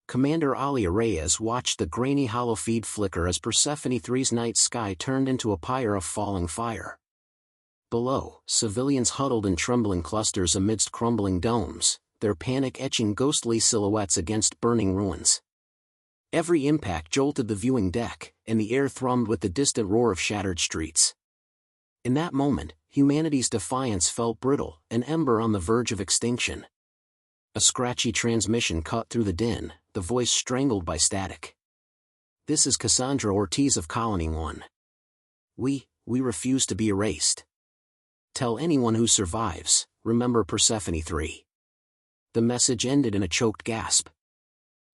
Commander Alia Reyes watched the grainy holofeed flicker as Persephone 3's night sky turned into a pyre of falling fire. Below, civilians huddled in trembling clusters amidst crumbling domes, their panic etching ghostly silhouettes against burning ruins. Every impact jolted the viewing deck, and the air thrummed with the distant roar of shattered streets. In that moment, humanity's defiance felt brittle, an ember on the verge of extinction. A scratchy transmission cut through the din, the voice strangled by static. "This is Cassandra Ortiz of Colony 1. We refuse to be erased. Tell anyone who survives, remember Persephone 3. The message ended in a choked gasp.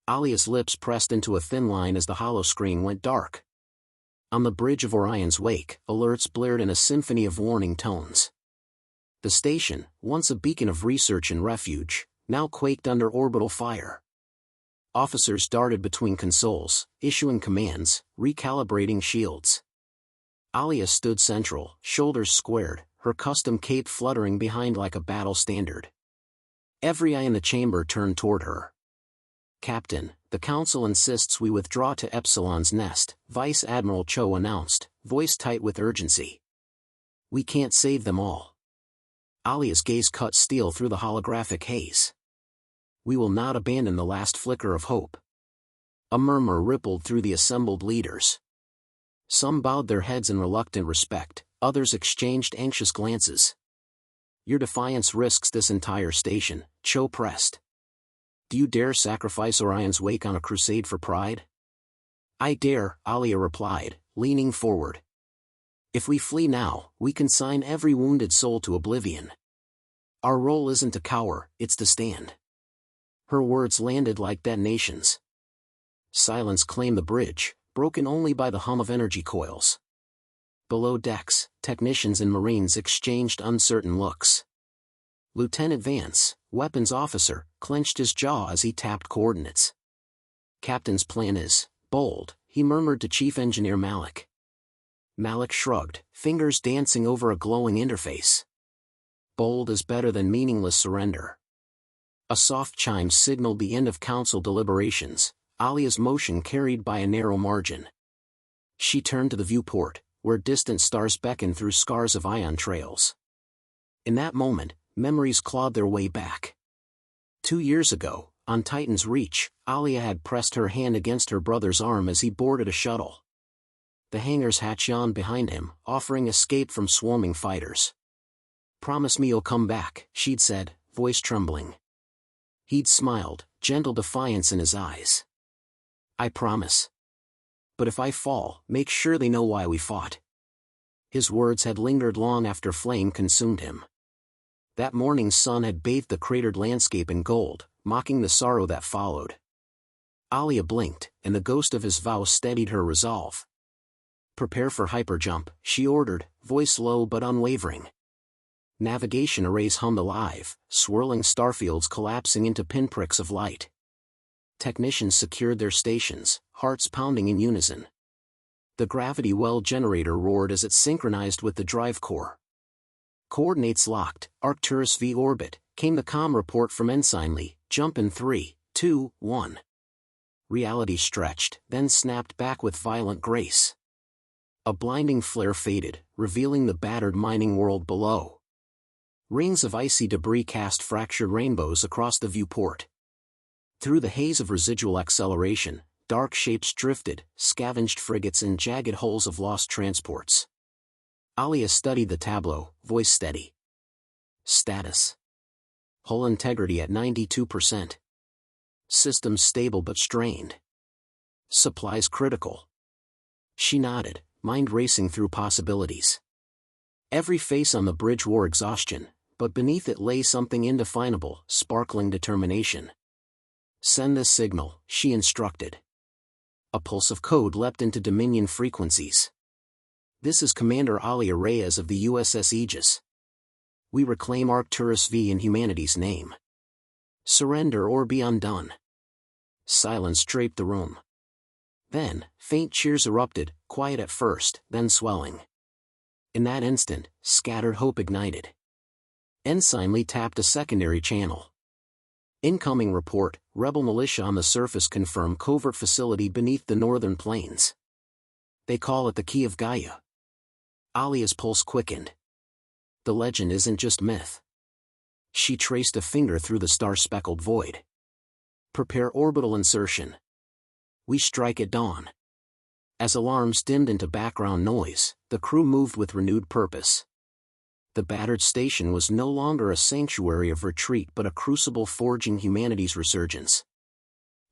Alia's lips pressed into a thin line as the holoscreen went dark. On the bridge of Orion's wake, alerts blared in a symphony of warning tones. The station, once a beacon of research and refuge, now quaked under orbital fire. Officers darted between consoles, issuing commands, recalibrating shields. Alia stood central, shoulders squared, her custom cape fluttering behind like a battle standard. Every eye in the chamber turned toward her. "Captain, the Council insists we withdraw to Epsilon's Nest," Vice Admiral Cho announced, voice tight with urgency. "We can't save them all." Alia's gaze cut steel through the holographic haze. "We will not abandon the last flicker of hope." A murmur rippled through the assembled leaders. Some bowed their heads in reluctant respect, others exchanged anxious glances. "Your defiance risks this entire station," Cho pressed. "Do you dare sacrifice Orion's wake on a crusade for pride?" "I dare," Alia replied, leaning forward. "If we flee now, we consign every wounded soul to oblivion. Our role isn't to cower, it's to stand." Her words landed like detonations. Silence claimed the bridge, broken only by the hum of energy coils. Below decks, technicians and Marines exchanged uncertain looks. Lieutenant Vance, weapons officer, clenched his jaw as he tapped coordinates. "Captain's plan is bold," he murmured to Chief Engineer Malik. Malik shrugged, fingers dancing over a glowing interface. "Bold is better than meaningless surrender." A soft chime signaled the end of council deliberations, Alia's motion carried by a narrow margin. She turned to the viewport, where distant stars beckoned through scars of ion trails. In that moment, memories clawed their way back. 2 years ago, on Titan's Reach, Alia had pressed her hand against her brother's arm as he boarded a shuttle. The hangar's hatch yawned behind him, offering escape from swarming fighters. "Promise me you'll come back," she'd said, voice trembling. He'd smiled, gentle defiance in his eyes. "I promise. But if I fall, make sure they know why we fought." His words had lingered long after flame consumed him. That morning's sun had bathed the cratered landscape in gold, mocking the sorrow that followed. Alia blinked, and the ghost of his vow steadied her resolve. "Prepare for hyperjump," she ordered, voice low but unwavering. Navigation arrays hummed alive, swirling starfields collapsing into pinpricks of light. Technicians secured their stations, hearts pounding in unison. The gravity well generator roared as it synchronized with the drive core. "Coordinates locked, Arcturus V orbit," came the comm report from Ensign Lee, "jump in 3, 2, 1. Reality stretched, then snapped back with violent grace. A blinding flare faded, revealing the battered mining world below. Rings of icy debris cast fractured rainbows across the viewport. Through the haze of residual acceleration, dark shapes drifted, scavenged frigates and jagged hulls of lost transports. Alia studied the tableau, voice steady. Status: hull integrity at 92%. Systems stable but strained. Supplies critical. She nodded, mind racing through possibilities. Every face on the bridge wore exhaustion, but beneath it lay something indefinable, sparkling determination. "Send this signal," she instructed. A pulse of code leapt into Dominion frequencies. "This is Commander Alia Reyes of the USS Aegis. We reclaim Arcturus V in humanity's name. Surrender or be undone." Silence draped the room. Then, faint cheers erupted, quiet at first, then swelling. In that instant, scattered hope ignited. Ensign Lee tapped a secondary channel. "Incoming report, rebel militia on the surface confirm covert facility beneath the northern plains. They call it the Key of Gaia. Alia's pulse quickened. The legend isn't just myth. She traced a finger through the star-speckled void. Prepare orbital insertion. We strike at dawn. As alarms dimmed into background noise, the crew moved with renewed purpose. The battered station was no longer a sanctuary of retreat but a crucible forging humanity's resurgence.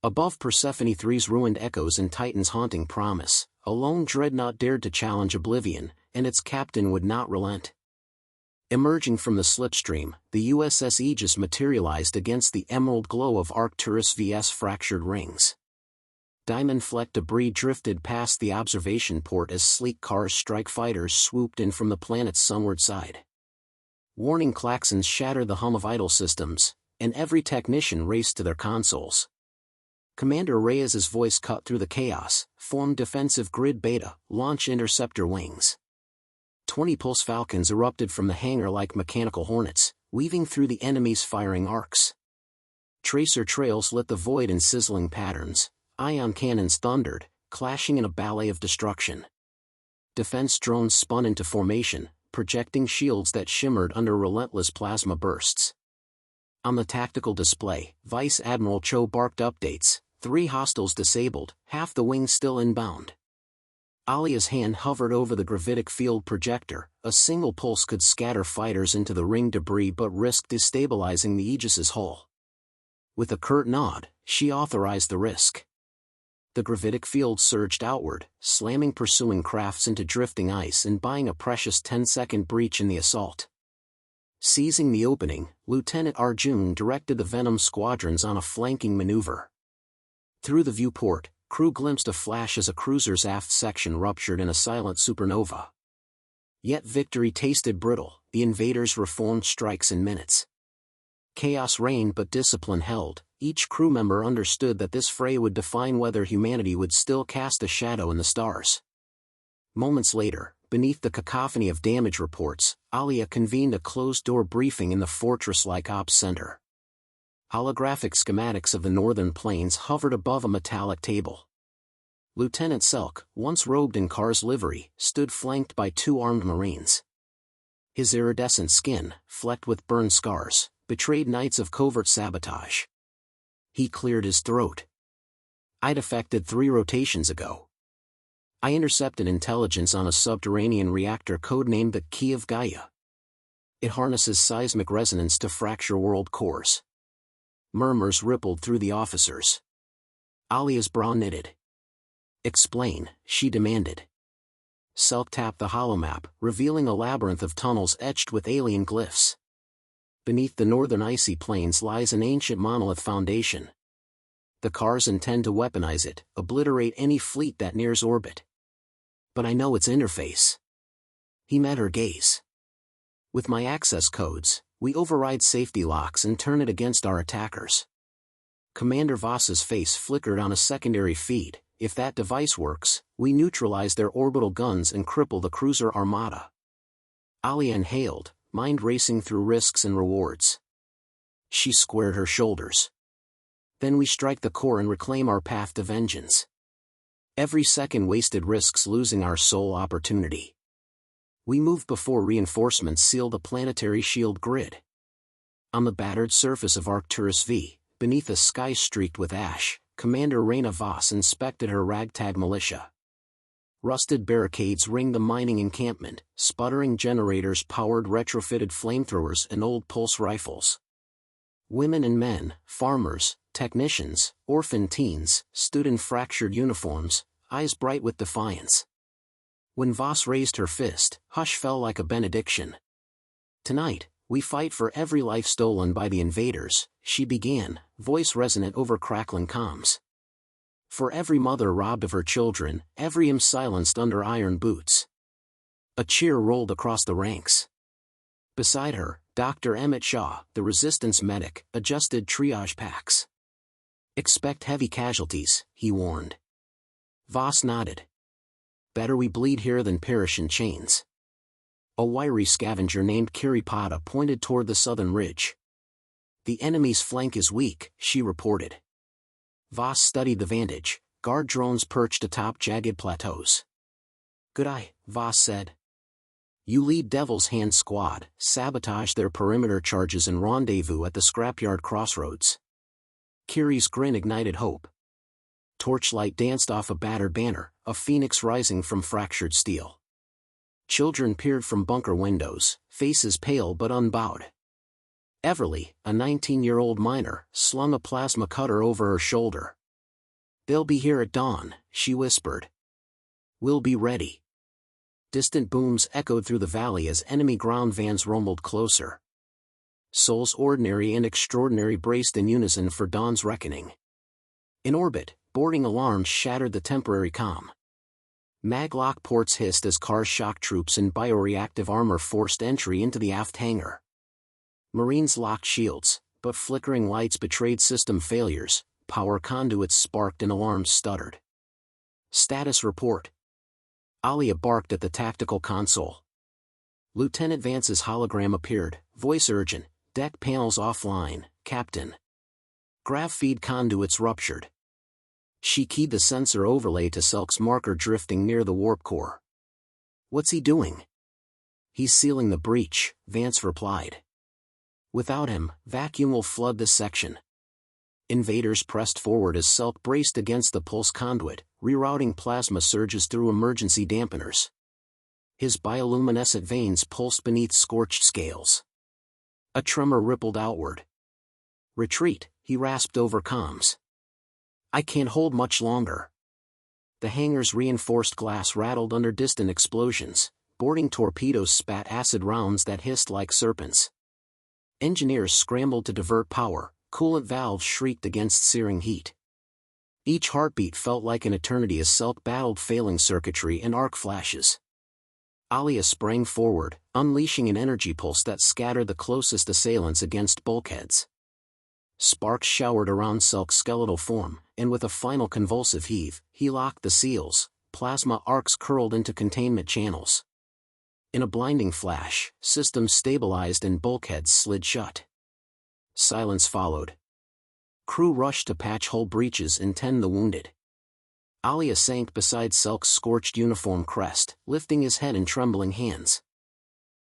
Above Persephone 3's ruined echoes and Titan's haunting promise, a lone dreadnought dared to challenge oblivion, and its captain would not relent. Emerging from the slipstream, the USS Aegis materialized against the emerald glow of Arcturus vs fractured rings. Diamond-flecked debris drifted past the observation port as sleek cars strike fighters swooped in from the planet's sunward side. Warning klaxons shattered the hum of idle systems, and every technician raced to their consoles. Commander Reyes's voice cut through the chaos, formed defensive grid beta, launch interceptor wings. 20 pulse falcons erupted from the hangar like mechanical hornets, weaving through the enemy's firing arcs. Tracer trails lit the void in sizzling patterns, ion cannons thundered, clashing in a ballet of destruction. Defense drones spun into formation, projecting shields that shimmered under relentless plasma bursts. On the tactical display, Vice Admiral Cho barked updates, 3 hostiles disabled, half the wings still inbound. Alia's hand hovered over the gravitic field projector. A single pulse could scatter fighters into the ring debris but risked destabilizing the Aegis's hull. With a curt nod, she authorized the risk. The gravitic field surged outward, slamming pursuing crafts into drifting ice and buying a precious 10-second breach in the assault. Seizing the opening, Lieutenant Arjun directed the Venom squadrons on a flanking maneuver. Through the viewport, crew glimpsed a flash as a cruiser's aft section ruptured in a silent supernova. Yet victory tasted brittle, the invaders reformed strikes in minutes. Chaos reigned but discipline held. Each crew member understood that this fray would define whether humanity would still cast a shadow in the stars. Moments later, beneath the cacophony of damage reports, Alia convened a closed-door briefing in the fortress-like ops center. Holographic schematics of the northern plains hovered above a metallic table. Lieutenant Selk, once robed in Car's livery, stood flanked by 2 armed Marines. His iridescent skin, flecked with burn scars, betrayed nights of covert sabotage. He cleared his throat. "I defected 3 rotations ago. I intercepted intelligence on a subterranean reactor codenamed the Key of Gaia. It harnesses seismic resonance to fracture world cores." Murmurs rippled through the officers. Alia's brow knitted. "Explain," she demanded. Selk tapped the holomap, revealing a labyrinth of tunnels etched with alien glyphs. Beneath the northern icy plains lies an ancient monolith foundation. The Cars intend to weaponize it, obliterate any fleet that nears orbit. But I know its interface. He met her gaze. With my access codes, we override safety locks and turn it against our attackers. Commander Voss's face flickered on a secondary feed. If that device works, we neutralize their orbital guns and cripple the cruiser armada. Alia inhaled, mind racing through risks and rewards. She squared her shoulders. Then we strike the core and reclaim our path to vengeance. Every second wasted risks losing our sole opportunity. We move before reinforcements seal the planetary shield grid. On the battered surface of Arcturus V, beneath a sky streaked with ash, Commander Reyna Voss inspected her ragtag militia. Rusted barricades ringed the mining encampment, sputtering generators powered retrofitted flamethrowers and old pulse rifles. Women and men, farmers, technicians, orphan teens, stood in fractured uniforms, eyes bright with defiance. When Voss raised her fist, hush fell like a benediction. "Tonight, we fight for every life stolen by the invaders," she began, voice resonant over crackling comms. "For every mother robbed of her children, every imp silenced under iron boots." A cheer rolled across the ranks. Beside her, Dr. Emmett Shaw, the resistance medic, adjusted triage packs. "Expect heavy casualties," he warned. Voss nodded. "Better we bleed here than perish in chains." A wiry scavenger named Kiripada pointed toward the southern ridge. "The enemy's flank is weak," she reported. Voss studied the vantage, guard drones perched atop jagged plateaus. "Good eye," Voss said. "You lead Devil's Hand Squad, sabotage their perimeter charges and rendezvous at the scrapyard crossroads." Kiri's grin ignited hope. Torchlight danced off a battered banner, a phoenix rising from fractured steel. Children peered from bunker windows, faces pale but unbowed. Everly, a 19-year-old miner, slung a plasma cutter over her shoulder. "They'll be here at dawn," she whispered. "We'll be ready." Distant booms echoed through the valley as enemy ground vans rumbled closer. Souls ordinary and extraordinary braced in unison for dawn's reckoning. In orbit, boarding alarms shattered the temporary calm. Maglock ports hissed as Car's shock troops in bioreactive armor forced entry into the aft hangar. Marines locked shields, but flickering lights betrayed system failures, power conduits sparked and alarms stuttered. "Status report." Alia barked at the tactical console. Lieutenant Vance's hologram appeared, voice urgent, "Deck panels offline, Captain." Grav feed conduits ruptured. She keyed the sensor overlay to Selk's marker drifting near the warp core. "What's he doing?" "He's sealing the breach," Vance replied. "Without him, vacuum will flood this section." Invaders pressed forward as Selk braced against the pulse conduit, rerouting plasma surges through emergency dampeners. His bioluminescent veins pulsed beneath scorched scales. A tremor rippled outward. "Retreat," he rasped over comms. "I can't hold much longer." The hangar's reinforced glass rattled under distant explosions, boarding torpedoes spat acid rounds that hissed like serpents. Engineers scrambled to divert power, coolant valves shrieked against searing heat. Each heartbeat felt like an eternity as Selk battled failing circuitry and arc flashes. Alia sprang forward, unleashing an energy pulse that scattered the closest assailants against bulkheads. Sparks showered around Selk's skeletal form, and with a final convulsive heave, he locked the seals. Plasma arcs curled into containment channels. In a blinding flash, systems stabilized and bulkheads slid shut. Silence followed. Crew rushed to patch hull breaches and tend the wounded. Alia sank beside Selk's scorched uniform crest, lifting his head in trembling hands.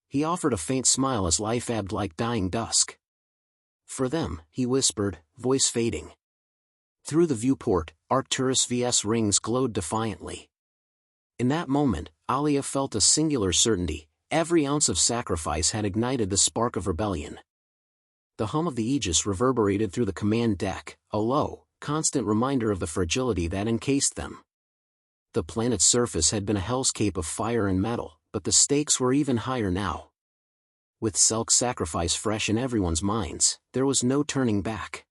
He offered a faint smile as life ebbed like dying dusk. "For them," he whispered, voice fading. Through the viewport, Arcturus VS rings glowed defiantly. In that moment, Alia felt a singular certainty: every ounce of sacrifice had ignited the spark of rebellion. The hum of the Aegis reverberated through the command deck, a low, constant reminder of the fragility that encased them. The planet's surface had been a hellscape of fire and metal, but the stakes were even higher now. With Selk's sacrifice fresh in everyone's minds, there was no turning back.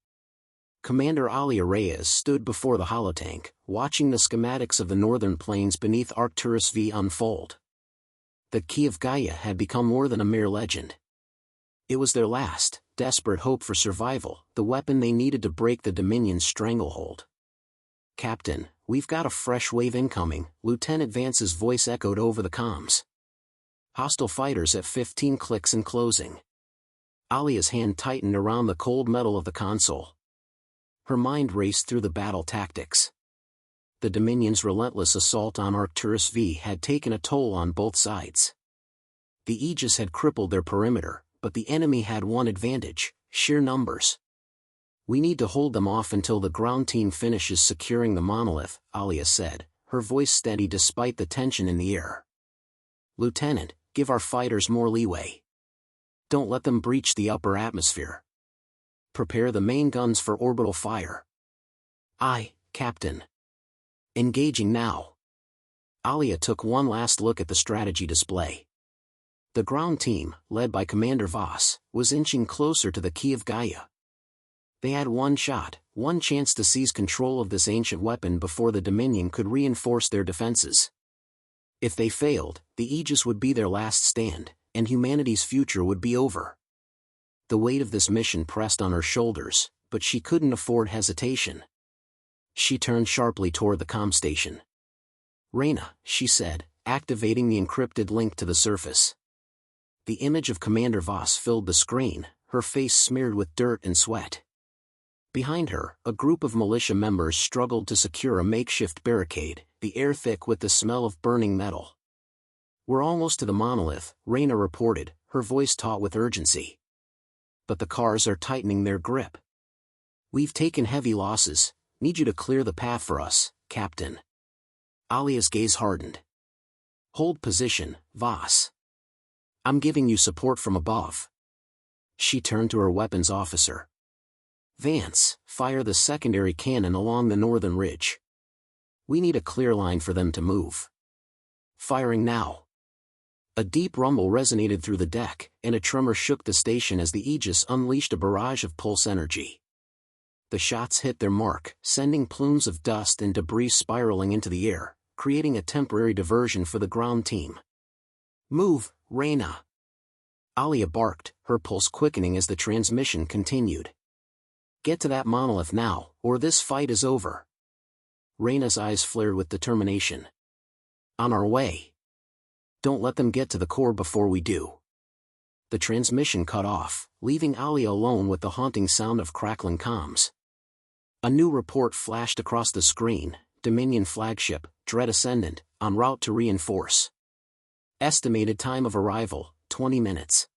Commander Alia Reyes stood before the holotank, watching the schematics of the northern plains beneath Arcturus V unfold. The Key of Gaia had become more than a mere legend. It was their last, desperate hope for survival, the weapon they needed to break the Dominion's stranglehold. "Captain, we've got a fresh wave incoming," Lieutenant Vance's voice echoed over the comms. "Hostile fighters at 15 clicks and closing." Alia's hand tightened around the cold metal of the console. Her mind raced through the battle tactics. The Dominion's relentless assault on Arcturus V had taken a toll on both sides. The Aegis had crippled their perimeter, but the enemy had one advantage: sheer numbers. "We need to hold them off until the ground team finishes securing the monolith," Alia said, her voice steady despite the tension in the air. "Lieutenant, give our fighters more leeway. Don't let them breach the upper atmosphere. Prepare the main guns for orbital fire." "Aye, Captain." "Engaging now." Alia took one last look at the strategy display. The ground team, led by Commander Voss, was inching closer to the Key of Gaia. They had one shot, one chance to seize control of this ancient weapon before the Dominion could reinforce their defenses. If they failed, the Aegis would be their last stand, and humanity's future would be over. The weight of this mission pressed on her shoulders, but she couldn't afford hesitation. She turned sharply toward the comm station. "Reyna," she said, activating the encrypted link to the surface. The image of Commander Voss filled the screen, her face smeared with dirt and sweat. Behind her, a group of militia members struggled to secure a makeshift barricade, the air thick with the smell of burning metal. "We're almost to the monolith," Reyna reported, her voice taut with urgency. "But the cars are tightening their grip. We've taken heavy losses. Need you to clear the path for us, Captain." Alia's gaze hardened. "Hold position, Voss. I'm giving you support from above." She turned to her weapons officer. "Vance, fire the secondary cannon along the northern ridge. We need a clear line for them to move." "Firing now." A deep rumble resonated through the deck, and a tremor shook the station as the Aegis unleashed a barrage of pulse energy. The shots hit their mark, sending plumes of dust and debris spiraling into the air, creating a temporary diversion for the ground team. "Move, Reyna!" Alia barked, her pulse quickening as the transmission continued. "Get to that monolith now, or this fight is over." Reyna's eyes flared with determination. "On our way. Don't let them get to the core before we do." The transmission cut off, leaving Alia alone with the haunting sound of crackling comms. A new report flashed across the screen: Dominion flagship, Dread Ascendant, en route to reinforce. Estimated time of arrival, 20 minutes.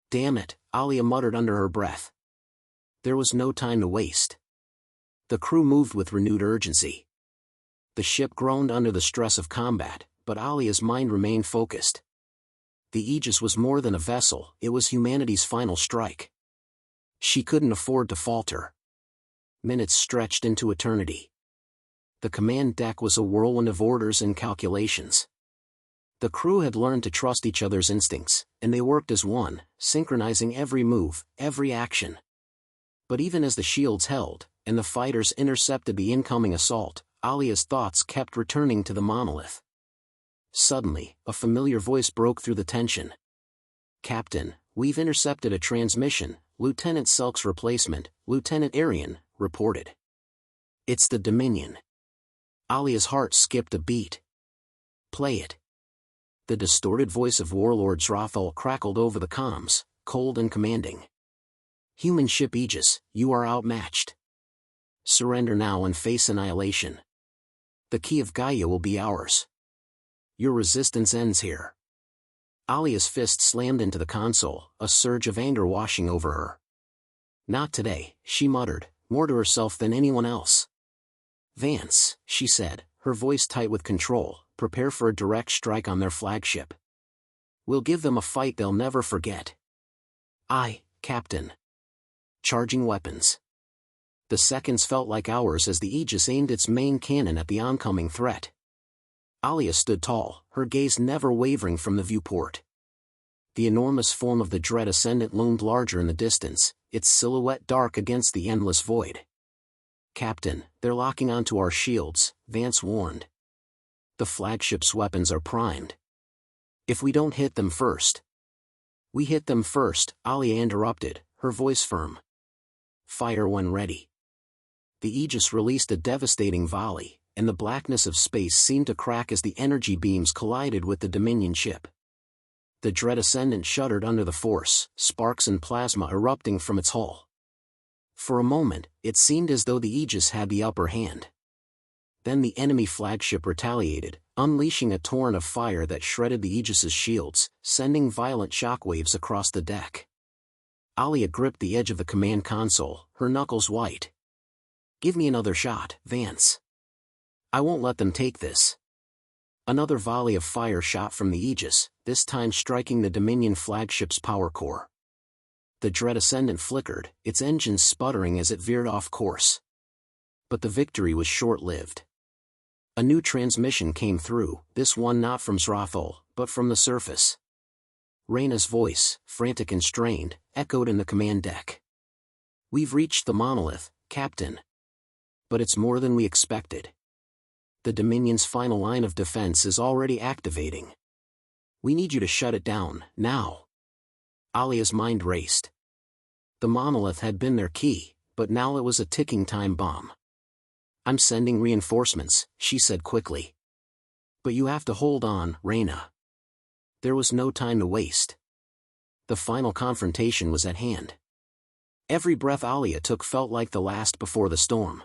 "Damn it," Alia muttered under her breath. There was no time to waste. The crew moved with renewed urgency. The ship groaned under the stress of combat, but Alia's mind remained focused. The Aegis was more than a vessel, it was humanity's final strike. She couldn't afford to falter. Minutes stretched into eternity. The command deck was a whirlwind of orders and calculations. The crew had learned to trust each other's instincts, and they worked as one, synchronizing every move, every action. But even as the shields held, and the fighters intercepted the incoming assault, Alia's thoughts kept returning to the monolith. Suddenly, a familiar voice broke through the tension. "Captain, we've intercepted a transmission," Lieutenant Selk's replacement, Lieutenant Arian, reported. "It's the Dominion." Alia's heart skipped a beat. "Play it." The distorted voice of Warlord Zrathal crackled over the comms, cold and commanding. "Human ship Aegis, you are outmatched. Surrender now and face annihilation. The key of Gaia will be ours. Your resistance ends here." Alia's fist slammed into the console, a surge of anger washing over her. "Not today," she muttered, more to herself than anyone else. "Vance," she said, her voice tight with control, "prepare for a direct strike on their flagship. We'll give them a fight they'll never forget." "Aye, Captain." Charging weapons. The seconds felt like hours as the Aegis aimed its main cannon at the oncoming threat. Alia stood tall, her gaze never wavering from the viewport. The enormous form of the Dread Ascendant loomed larger in the distance, its silhouette dark against the endless void. "Captain, they're locking onto our shields," Vance warned. "The flagship's weapons are primed. If we don't hit them first—" "We hit them first," Alia interrupted, her voice firm. "Fire when ready." The Aegis released a devastating volley, and the blackness of space seemed to crack as the energy beams collided with the Dominion ship. The Dread Ascendant shuddered under the force, sparks and plasma erupting from its hull. For a moment, it seemed as though the Aegis had the upper hand. Then the enemy flagship retaliated, unleashing a torrent of fire that shredded the Aegis's shields, sending violent shockwaves across the deck. Alia gripped the edge of the command console, her knuckles white. "Give me another shot, Vance. I won't let them take this." Another volley of fire shot from the Aegis, this time striking the Dominion flagship's power core. The Dread Ascendant flickered, its engines sputtering as it veered off course. But the victory was short-lived. A new transmission came through, this one not from Zrathal, but from the surface. Reyna's voice, frantic and strained, echoed in the command deck. "We've reached the monolith, Captain. But it's more than we expected. The Dominion's final line of defense is already activating. We need you to shut it down, now." Alia's mind raced. The monolith had been their key, but now it was a ticking time bomb. "I'm sending reinforcements," she said quickly. "But you have to hold on, Reyna." There was no time to waste. The final confrontation was at hand. Every breath Alia took felt like the last before the storm.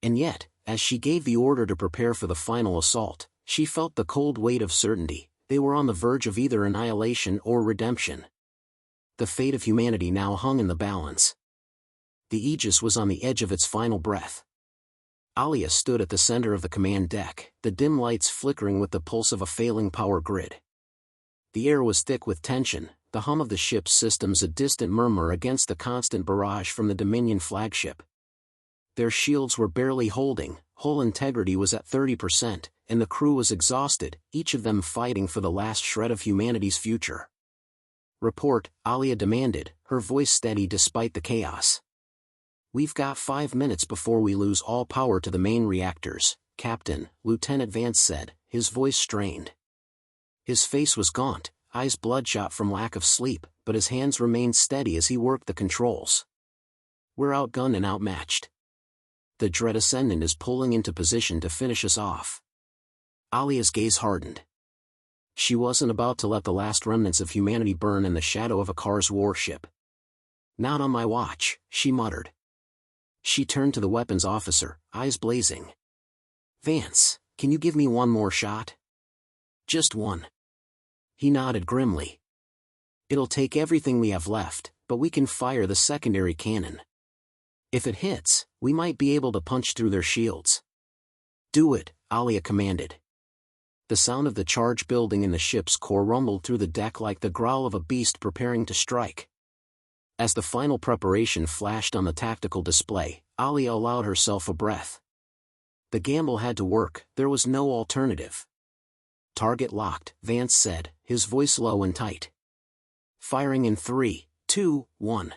And yet, as she gave the order to prepare for the final assault, she felt the cold weight of certainty. They were on the verge of either annihilation or redemption. The fate of humanity now hung in the balance. The Aegis was on the edge of its final breath. Alia stood at the center of the command deck, the dim lights flickering with the pulse of a failing power grid. The air was thick with tension, the hum of the ship's systems a distant murmur against the constant barrage from the Dominion flagship. Their shields were barely holding, hull integrity was at 30%, and the crew was exhausted, each of them fighting for the last shred of humanity's future. "Report," Alia demanded, her voice steady despite the chaos. "We've got 5 minutes before we lose all power to the main reactors, Captain," Lieutenant Vance said, his voice strained. His face was gaunt, eyes bloodshot from lack of sleep, but his hands remained steady as he worked the controls. "We're outgunned and outmatched. The Dread Ascendant is pulling into position to finish us off." Alia's gaze hardened. She wasn't about to let the last remnants of humanity burn in the shadow of a Kar's warship. "Not on my watch," she muttered. She turned to the weapons officer, eyes blazing. "Vance, can you give me one more shot? Just one." He nodded grimly. "It'll take everything we have left, but we can fire the secondary cannon. If it hits, we might be able to punch through their shields." "Do it," Alia commanded. The sound of the charge building in the ship's core rumbled through the deck like the growl of a beast preparing to strike. As the final preparation flashed on the tactical display, Alia allowed herself a breath. The gamble had to work, there was no alternative. "Target locked," Vance said, his voice low and tight. "Firing in 3, 2, 1.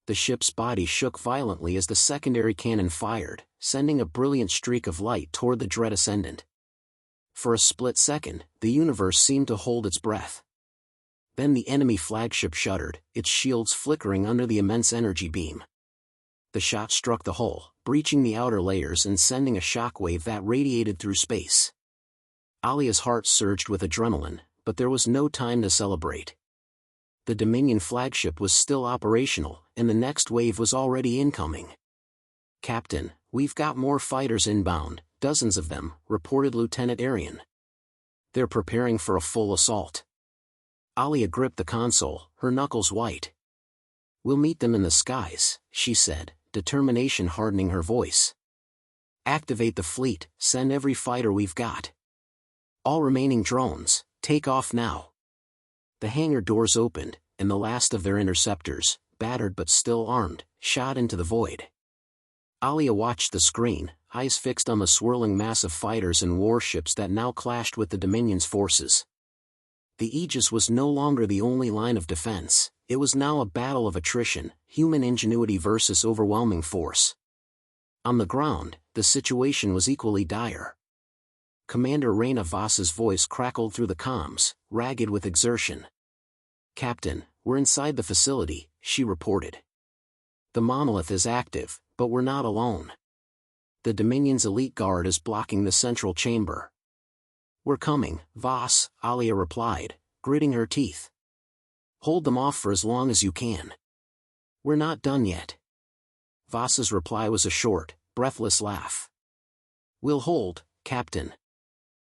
The ship's body shook violently as the secondary cannon fired, sending a brilliant streak of light toward the Dread Ascendant. For a split second, the universe seemed to hold its breath. Then the enemy flagship shuddered, its shields flickering under the immense energy beam. The shot struck the hull, breaching the outer layers and sending a shockwave that radiated through space. Alia's heart surged with adrenaline, but there was no time to celebrate. The Dominion flagship was still operational, and the next wave was already incoming. "Captain, we've got more fighters inbound, dozens of them," reported Lieutenant Arian. "They're preparing for a full assault." Alia gripped the console, her knuckles white. "We'll meet them in the skies," she said, determination hardening her voice. "Activate the fleet, send every fighter we've got. All remaining drones, take off now." The hangar doors opened, and the last of their interceptors, battered but still armed, shot into the void. Alia watched the screen, eyes fixed on the swirling mass of fighters and warships that now clashed with the Dominion's forces. The Aegis was no longer the only line of defense, it was now a battle of attrition, human ingenuity versus overwhelming force. On the ground, the situation was equally dire. Commander Reyna Voss's voice crackled through the comms, ragged with exertion. "Captain, we're inside the facility," she reported. "The monolith is active, but we're not alone. The Dominion's elite guard is blocking the central chamber." "We're coming, Voss," Alia replied, gritting her teeth. "Hold them off for as long as you can. We're not done yet." Voss's reply was a short, breathless laugh. "We'll hold, Captain.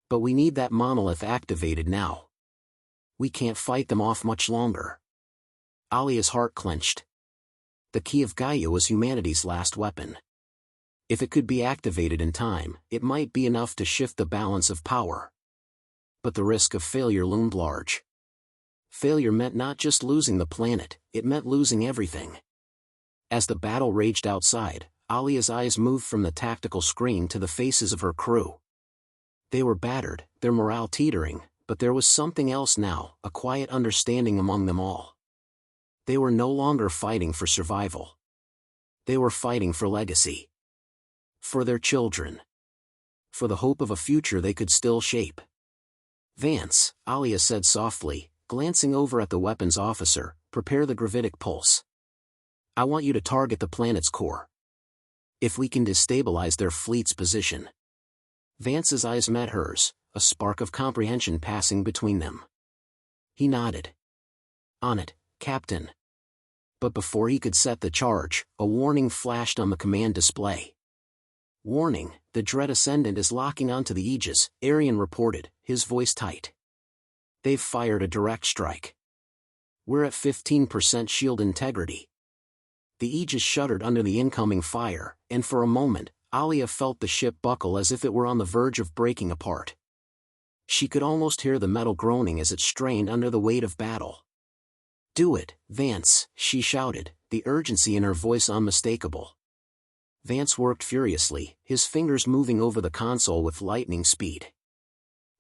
But we need that monolith activated now. We can't fight them off much longer." Alia's heart clenched. The key of Gaia was humanity's last weapon. If it could be activated in time, it might be enough to shift the balance of power. But the risk of failure loomed large. Failure meant not just losing the planet, it meant losing everything. As the battle raged outside, Alia's eyes moved from the tactical screen to the faces of her crew. They were battered, their morale teetering, but there was something else now, a quiet understanding among them all. They were no longer fighting for survival. They were fighting for legacy. For their children. For the hope of a future they could still shape. "Vance," Alia said softly, glancing over at the weapons officer, "prepare the gravitic pulse. I want you to target the planet's core. If we can destabilize their fleet's position." Vance's eyes met hers, a spark of comprehension passing between them. He nodded. "On it, Captain." But before he could set the charge, a warning flashed on the command display. "Warning, the Dread Ascendant is locking onto the Aegis," Arian reported, his voice tight. "They've fired a direct strike. We're at 15% shield integrity." The Aegis shuddered under the incoming fire, and for a moment, Alia felt the ship buckle as if it were on the verge of breaking apart. She could almost hear the metal groaning as it strained under the weight of battle. "Do it, Vance," she shouted, the urgency in her voice unmistakable. Vance worked furiously, his fingers moving over the console with lightning speed.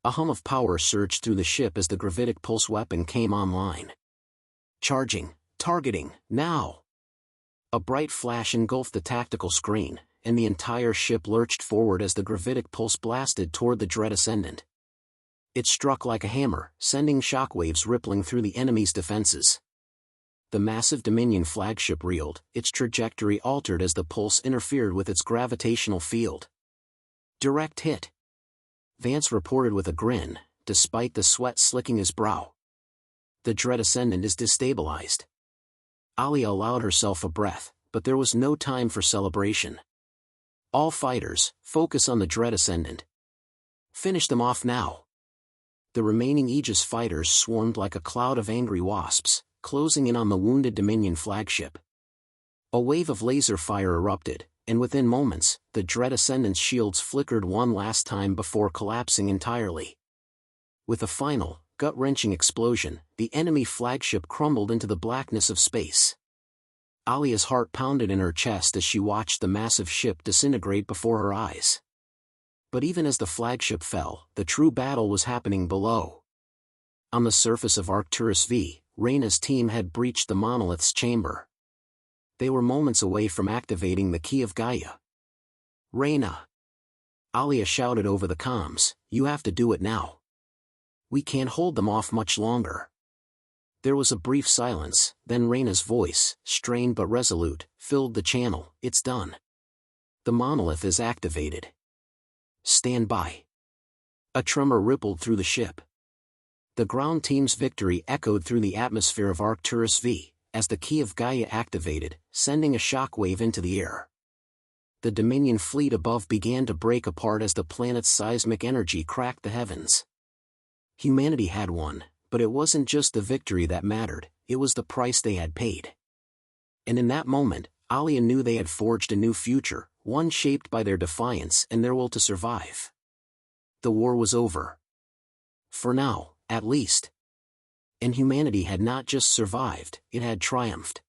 A hum of power surged through the ship as the gravitic pulse weapon came online. "Charging, targeting, now!" A bright flash engulfed the tactical screen, and the entire ship lurched forward as the gravitic pulse blasted toward the Dread Ascendant. It struck like a hammer, sending shockwaves rippling through the enemy's defenses. The massive Dominion flagship reeled, its trajectory altered as the pulse interfered with its gravitational field. "Direct hit," Vance reported with a grin, despite the sweat slicking his brow. "The Dread Ascendant is destabilized." Alia allowed herself a breath, but there was no time for celebration. "All fighters, focus on the Dread Ascendant. Finish them off now." The remaining Aegis fighters swarmed like a cloud of angry wasps, closing in on the wounded Dominion flagship. A wave of laser fire erupted, and within moments, the Dread Ascendant's shields flickered one last time before collapsing entirely. With a final, gut-wrenching explosion, the enemy flagship crumbled into the blackness of space. Alia's heart pounded in her chest as she watched the massive ship disintegrate before her eyes. But even as the flagship fell, the true battle was happening below. On the surface of Arcturus V, Reyna's team had breached the monolith's chamber. They were moments away from activating the Key of Gaia. "Reyna!" Alia shouted over the comms, "You have to do it now. We can't hold them off much longer." There was a brief silence, then Reyna's voice, strained but resolute, filled the channel. "It's done. The monolith is activated. Stand by." A tremor rippled through the ship. The ground team's victory echoed through the atmosphere of Arcturus V, as the Key of Gaia activated, sending a shockwave into the air. The Dominion fleet above began to break apart as the planet's seismic energy cracked the heavens. Humanity had won, but it wasn't just the victory that mattered, it was the price they had paid. And in that moment, Alia knew they had forged a new future, one shaped by their defiance and their will to survive. The war was over. For now, at least. And humanity had not just survived, it had triumphed.